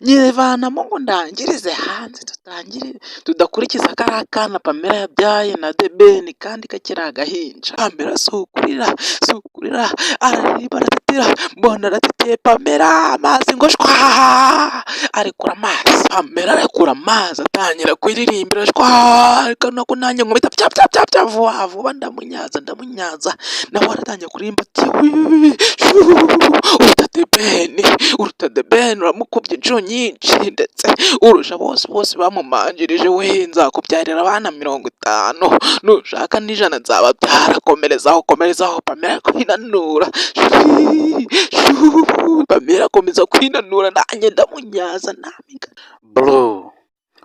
nyivanamo ngo ndangirize hanze tudakurikiza kariya kana Pamela yabyaye na The Ben kandi kakiri agahinja. Pamela sukurira araririmba aratetera mbona aratetiye Pamela amazi ngo shwa arekura amazi. Pamela arekura amazi atangira kwiririmbira shwa ariko nako nanjye nkubita pya vuba ndamunyaza nawe aratangira kuririmba ati uruta The Ben uramukubye inshuro nyinshi ndetse urusha bose bamumanjirije we nzakubyarira abana 50 nushaka n'ijana nzababyara komerezaho Pamela kwinanura Pamela komeza kwinanura nanjye ndamunyaza namiga. Bro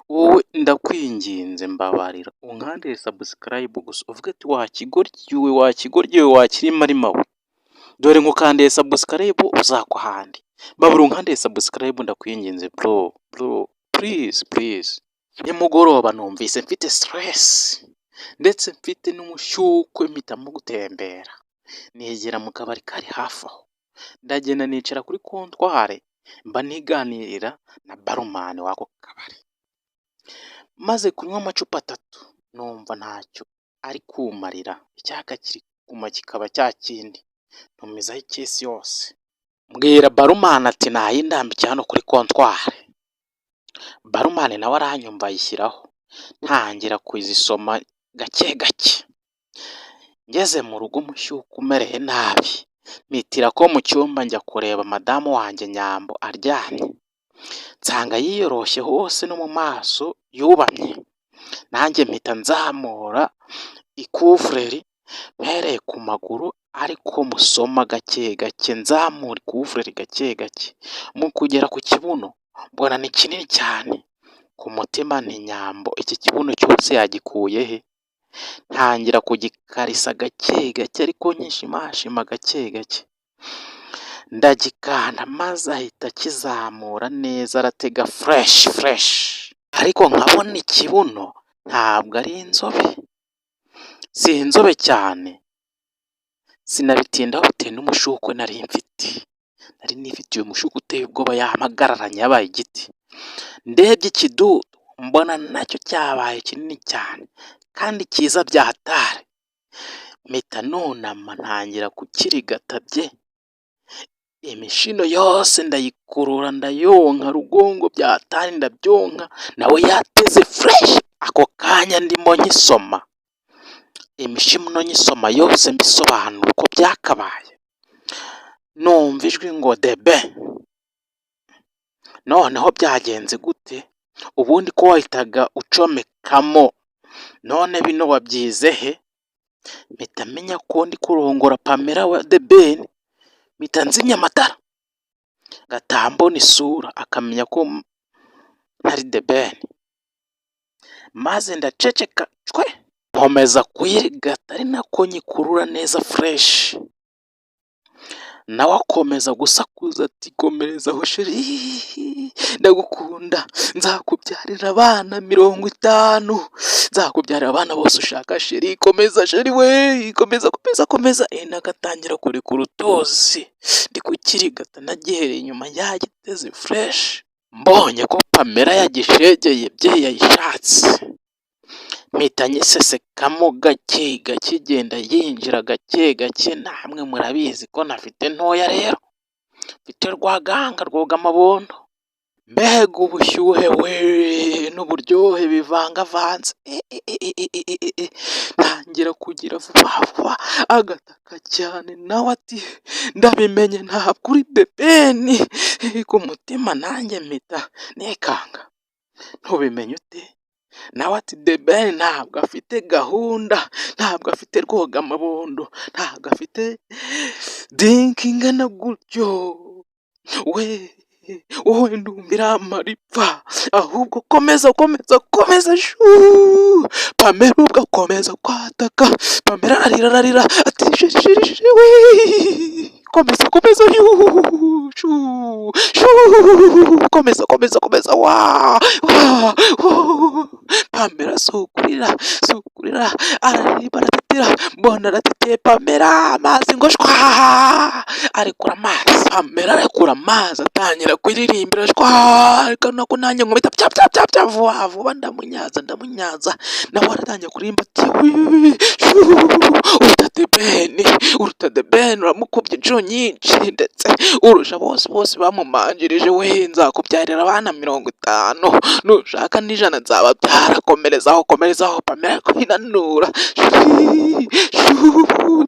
wowe ndakwinginze mbabarira unkandire subscribe gusa uvuge ati wakigoryiwe wakirima ari mawe dore nkukandiye subscribe uzakwa handi babura unkandire subscribe ndakwinginze bro please. Nimugoroba numvise mfite stress ndetse mfite n'umushyukwe mpitamo gutembera negera mu kabari kari hafi aho ndagenda nicara kuri kontware mba niganirira na barumani wako kabari maze kunywa amacupa 3 numva ntacyo ari kumarira icyaka kiri kuma kikaba cyakindi ntumizaho ikesi yose mbwira barumani ati nayindambike hano kuri kontware. Barumani nawe aranyumva yishyiraho ntangira kuzisoma gake ngeze mu rugo umushyuko umereye nabi mitira ko mu cyumba njya kureba madamu wanjye Nyambo aryamye nsanga yiyoroshye hose no mu maso yubamye nanjye mpita nzamura ikufureri mpereye ku maguru ariko musoma gake nzamura ikufureri gake mu kugera ku kibuno mbona ni kinini cyane ku mutima ni Nyambo iki kibuno cyose yagikuye he ntangira kugikarisa gake ariko nyishimashima gake ndagikanda maze ahita kizamura neza aratega fresh ariko nkabona ikibuno ntabwo ari inzobe si inzobe cyane sinabitindaho bitewe n'umushukwe nari nifitiye umushuko uteye ubwoba yahamagararanye yabaye igiti ndebye ikidudu mbona nacyo cyabaye kinini cyane kandi kiza byahatare mpita nunama ntangira kukirigatabye imishino yose ndayikurura ndayonka rugongo byahatare ndabyonka nawe yateze fresh ako kanya ndimo nyisoma imishino nyisoma yose mbisobanura uko byakabaye numva ijwi ngo The Ben noneho byagenze gute ubundi ko wahitaga ucomekamo none bino wabyize he mpita menya ko ndi kurongora Pamela wa The Ben mpita nzimya amatara gatambona isura akamenya ko ntari The Ben maze ndaceceka nkomeza kuyirigata ari nako nyikurura neza fresh nawe akomeza gusakuza ati komerezaho sheri ndagukunda nzakubyarira abana 50 nzakubyarira abana bose ushaka sheri komeza sheri we komeza nagatangira kureka urutozi ndi kukirigata nagihereye inyuma yagiteze fresh mbonye ko Pamela yagishegeye bye yayishatse mpita nyisesekamo gake genda yinjira gake namwe murabizi ko nafite ntoya rero mfite rwaganga rwoga amabondo mbega ubushyuhe we n'uburyohe bivangavanze ntangira kugira vuba agataka cyane nawe ati ndabimenye ntabwo uri The Ben ku mutima nanjye mpita nekanga ntubimenye ute nawe ati The Ben ntabwo afite gahunda ntabwo afite rwoga amabondo ntabwo afite ingana gutyo we wowe ndumbira amaripfa ahubwo komeza Pamela ubwo akomeza kwataka Pamela ararira ati sheri we komeza komeza shu shu komeza wa Pamela sukurira araririmba aratetera mbona arateteye Pamela amazi ngo shwa arekura amazi Pamela arekura amazi atangira kuririmbira shwa ariko nako nanjye nkubita pya vuba ndamunyaza nawe aratangira kuririmba ati uruta The Ben uramukubye inshuro nyinshi ndetse urusha bose bamumanjirije we nzakubyarira abana 50 nushaka n'ijana nzababyara komerezaho Pamela kwinanura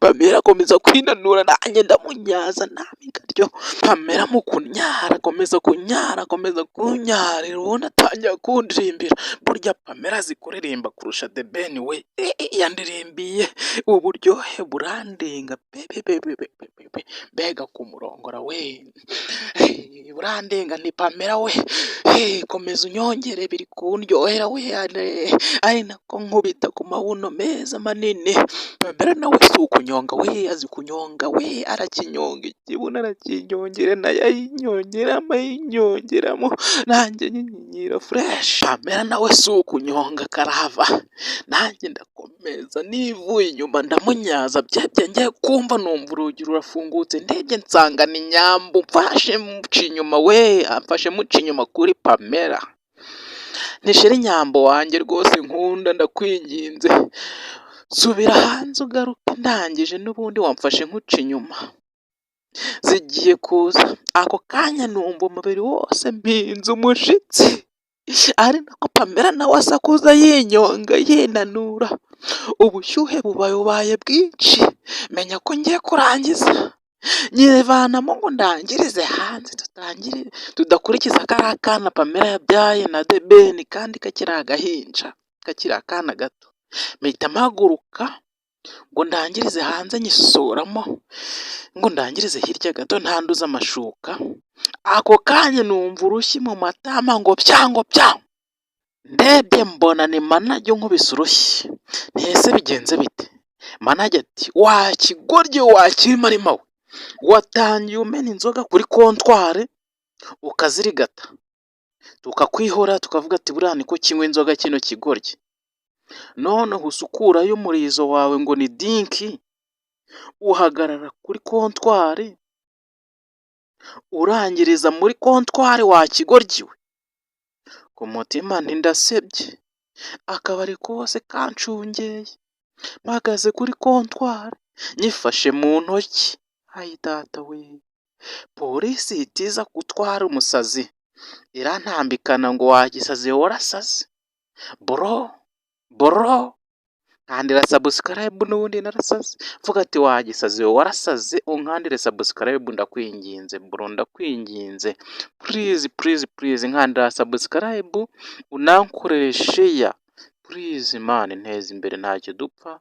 Pamela komeza kwinanura nanjye ndamunyaza namiga ryo Pamela mu kunyara komeza kunyara ubundi atangira kundirimbira burya Pamela azi kuririmba kurusha The Ben we yandirimbiye uburyohe burandenga mbega kumurongora we burandenga ni Pamela we komeza unyongere biri kundyohera we ari nako nkubita ku mabuno meza manini Pamela nawe si ukunyonga we azi kunyonga we arakinyonga ikibuno arakinyongera nayo ayinyongeramo nanjye nyinyira fresh Pamela nawe si ukunyonga karava nanjye ndakomeza nivuye inyuma ndamunyaza byebye ngiye kumva numva urugi rurafungutse ndebye nsanga ni Nyambo mfashe muca inyuma we amfashe muca inyuma kuri Pamela nishira Nyambo wanjye rwose nkunda ndakwinginze subira hanze ugaruke ndangije n'ubundi wamfashe nkuca inyuma zigiye kuza ako kanya numva umubiri wose mpinze umushitsi ari nako Pamela nawe asakuza yinyonga yinanura ubushyuhe bubaye bwinshi menya ko ngiye kurangiza nyivanamo ngo ndangirize hanze tudakurikiza kariya kana Pamela yabyaye na The Ben kandi kakiri agahinja kakiri akana gato mpita mpaguruka ngo ndangirize hanze nyisoramo ngo ndangirize hirya gato ntanduza amashuka ako kanya numva urushyi mu matama ngo pya ndebye mbona ni manajye nkubise urushyi ntese bigenze bite manajye ati wakigorye wakimarima we watangiye umena inzoga kuri kontware ukazirigata tukakwihora tukavuga ati buriya niko kinywa inzoga kino kigorye none usukurayo umurizo wawe ngo ni dinki uhagarara kuri kontware urangiriza muri kontware wakigoryiwe ku mutima ntindasebye akabari kose kancungeye mpagaze kuri kontware nyifashe mu ntoki ayi data we polisi itiza gutwara umusazi irantambikana ngo wagisaze warasaze bro nkandira subscribe n'ubundi narasaze vuga ati wagisaze warasaze unkandire subscribe ndakwinginze bro ndakwinginze please nkandira subscribe unankorere share please man nteza imbere ntacyo dupfa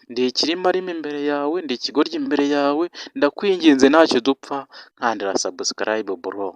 ndi ikirimo arimo imbere yawe ndi ikigoryi imbere yawe ndakwinginze ntacyo dupfa nkandira subscribe bro